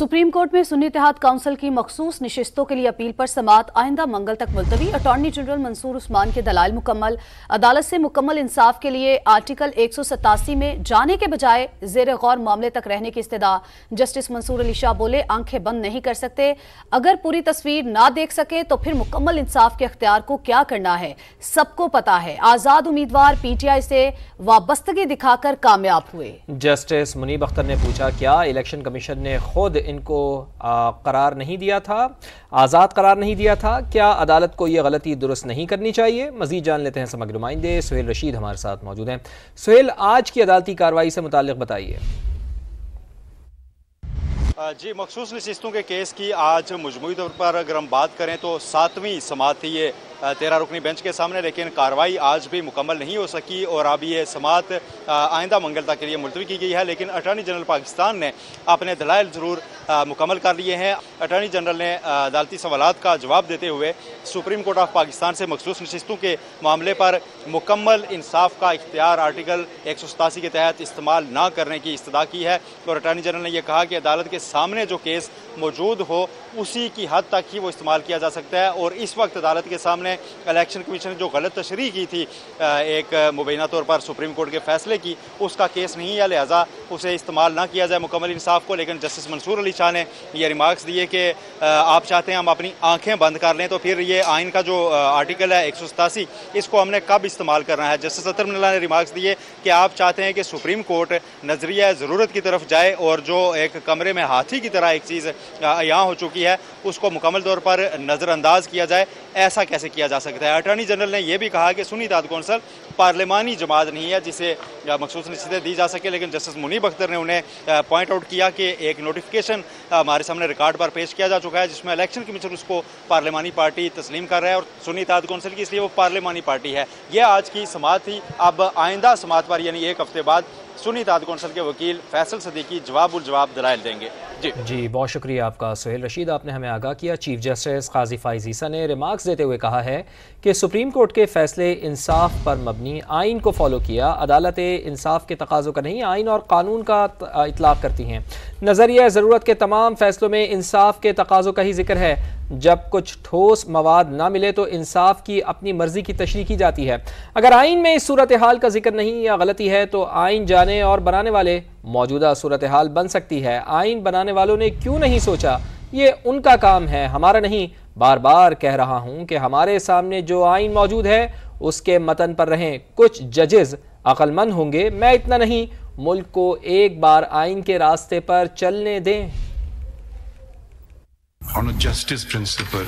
Supreme court में सुन्नी इत्तेहाद council की मखसूस नशिस्तों के लिए अपील पर समाअत आइंदा मंगल तक मुलतवी। अटॉर्नी जनरल मंसूर उस्मान के दलाइल मुकम्मल। अदालत से मुकम्मल इंसाफ के लिए आर्टिकल 187 में जाने के बजाय जेर गौर मामले तक रहने की इस्तदा। जस्टिस मंसूर अली शाह बोले, आंखें बंद नहीं कर सकते, अगर पूरी तस्वीर ना देख सके तो फिर मुकम्मल इंसाफ के अख्तियार को क्या करना है सबको पता है। आजाद उम्मीदवार PTI से वाबस्तगी दिखाकर कामयाब हुए। जस्टिस मुनीब अख्तर ने पूछा, क्या इलेक्शन कमीशन ने खुद इनको करार नहीं दिया था, आज़ाद करार नहीं दिया था? क्या अदालत को यह गलती दुरुस्त नहीं करनी चाहिए? मजीद जान लेते हैं समग्र नुमाइंदे सुहेल रशीद हमारे साथ मौजूद हैं। सुहेल, आज की अदालती कार्रवाई से मुताल्लिक बताइए। जी, मखसूस नशिस्तों के केस की आज मजमूई तौर पर अगर हम बात करें तो 7वीं समाअत थी ये 13 रुकनी बेंच के सामने, लेकिन कार्रवाई आज भी मुकम्मल नहीं हो सकी और अब ये समाअत आइंदा मंगल तक के लिए मुलतवी की गई है। लेकिन अटॉर्नी जनरल पाकिस्तान ने अपने दलाइल ज़रूर मुकम्मल कर लिए हैं। अटॉर्नी जनरल ने अदालती सवालात का जवाब देते हुए सुप्रीम कोर्ट ऑफ पाकिस्तान से मखसूस नशिस्तों के मामले पर मुकम्मल इंसाफ का इख्तियार आर्टिकल 187 के तहत इस्तेमाल ना करने की इस्तदा की है। और अटॉर्नी जनरल ने यह कहा कि अदालत के सामने जो केस मौजूद हो उसी की हद तक ही वो इस्तेमाल किया जा सकता है। और इस वक्त अदालत के सामने इलेक्शन कमीशन ने जो गलत तशरीह की थी एक मुबैना तौर पर सुप्रीम कोर्ट के फैसले की, उसका केस नहीं है, लिहाजा उसे इस्तेमाल ना किया जाए मुकम्मल इंसाफ को। लेकिन जस्टिस मंसूर अली शाह ने ये रिमार्क्स दिए कि आप चाहते हैं हम अपनी आंखें बंद कर लें, तो फिर ये आइन का जो आर्टिकल है 187 इसको हमने कब इस्तेमाल करना है? जस्टिस अतर मिल्ला ने रिमार्क्स दिए कि आप चाहते हैं कि सुप्रीम कोर्ट नजरिया ज़रूरत की तरफ जाए और जो एक कमरे में हाथी की तरह एक चीज़ यहाँ हो चुकी है उसको मुकम्मल तौर पर नज़रअंदाज किया जाए। ऐसा कैसे किया जा सकता है? अटॉर्नी जनरल ने यह भी कहा कि सुन्नी इत्तेहाद कौंसिल पार्लिमानी जमात नहीं है जिसे मखसूस नशिस्तें दी जा सके। लेकिन जस्टिस मुनीब अख्तर ने उन्हें पॉइंट आउट किया कि एक नोटिफिकेशन हमारे सामने रिकॉर्ड पर पेश किया जा चुका है जिसमें इलेक्शन कमीशन उसको पार्लिमानी पार्टी तस्लीम कर रहा है और सुन्नी इत्तेहाद कौंसिल की इसलिए वो पार्लिमानी पार्टी है। यह आज की समाअत थी। अब आइंदा समाअत पर यानी एक हफ्ते बाद सुन्नी इत्तेहाद कौंसिल के वकील फैसल सदीकी जवाब दलाइल देंगे। जी, बहुत शुक्रिया आपका सुहेल रशीद, आपने हमें आगाह किया। चीफ जस्टिस काजी फाइज ईसा ने रिमार्क्स देते हुए कहा है कि सुप्रीम कोर्ट के फैसले इंसाफ पर मबनी, आइन को फॉलो किया। अदालतें इंसाफ के तकाज़ों का नहीं, आइन और कानून का इतलाक़ करती हैं। नज़रिया ज़रूरत के तमाम फैसलों में इंसाफ के तकाज़ों का ही जिक्र है। जब कुछ ठोस मवाद ना मिले तो इंसाफ की अपनी मर्जी की तशरीह की जाती है। अगर आइन में इस सूरत हाल का जिक्र नहीं या गलती है तो आइन जाने और बनाने वाले मौजूदा सूरत हाल बन सकती है। आइन बनाने वालों ने क्यों नहीं सोचा, ये उनका काम है, हमारा नहीं। बार बार कह रहा हूं कि हमारे सामने जो आइन मौजूद है उसके मतन पर रहें। कुछ जजेस अक्लमंद होंगे, मैं इतना नहीं। मुल्क को एक बार आइन के रास्ते पर चलने दें। On a justice principle,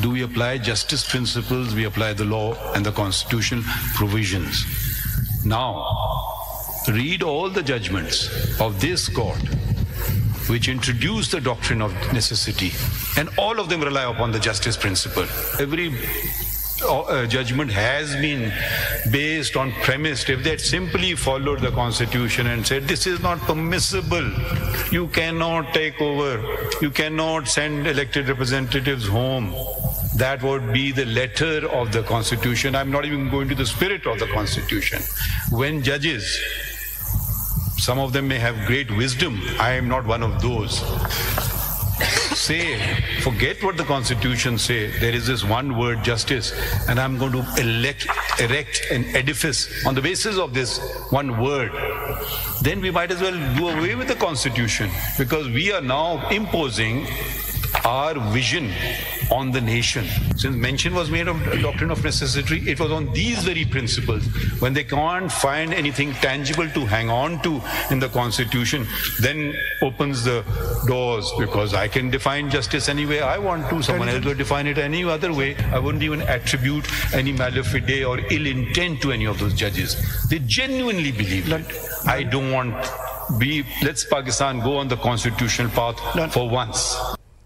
do we apply justice principles? We apply the law and the constitution provisions. Now, read all the judgments of this court which introduce the doctrine of necessity, and all of them rely upon the justice principle. Every judgment has been based on premised. If they had simply followed the constitution and said this is not permissible, you cannot take over, you cannot send elected representatives home, that would be the letter of the constitution. I'm not even going to the spirit of the constitution. When judges, some of them may have great wisdom, I am not one of those, say, forget what the constitution say, there is this one word justice and I'm going to erect an edifice on the basis of this one word, then we might as well do away with the constitution, because we are now imposing our vision on the nation. Since mention was made of doctrine of necessity, it was on these very principles. When they can't find anything tangible to hang on to in the constitution, then opens the doors, because I can define justice any way I want to. Someone else will define it any other way. I wouldn't even attribute any malafide or ill intent to any of those judges. They genuinely believe that. I don't want let's Pakistan go on the constitutional path for once.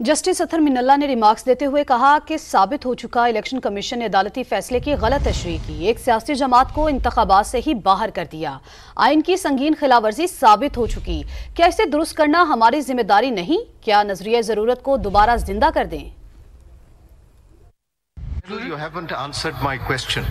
Justice Athar Minallah ने remarks देते हुए कहा कि साबित हो चुका election commission ने अदालती फैसले की गलत तशरीह की, एक सियासी जमात को इंतखाबात से ही बाहर कर दिया। आइन की संगीन खिलाफवर्जी साबित हो चुकी, क्या इसे दुरुस्त करना हमारी जिम्मेदारी नहीं? क्या नजरिया जरूरत को दोबारा जिंदा कर दें? You haven't answered my question.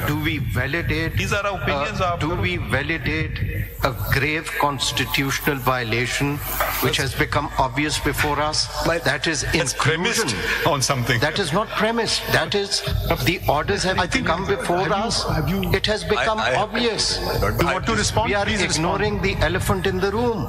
Do we validate? These are our opinions. Do we validate a grave constitutional violation which has become obvious before us? That is premised on something. That is not premised. That is the orders have come before us. It has become obvious. You want to respond? We are ignoring the elephant in the room.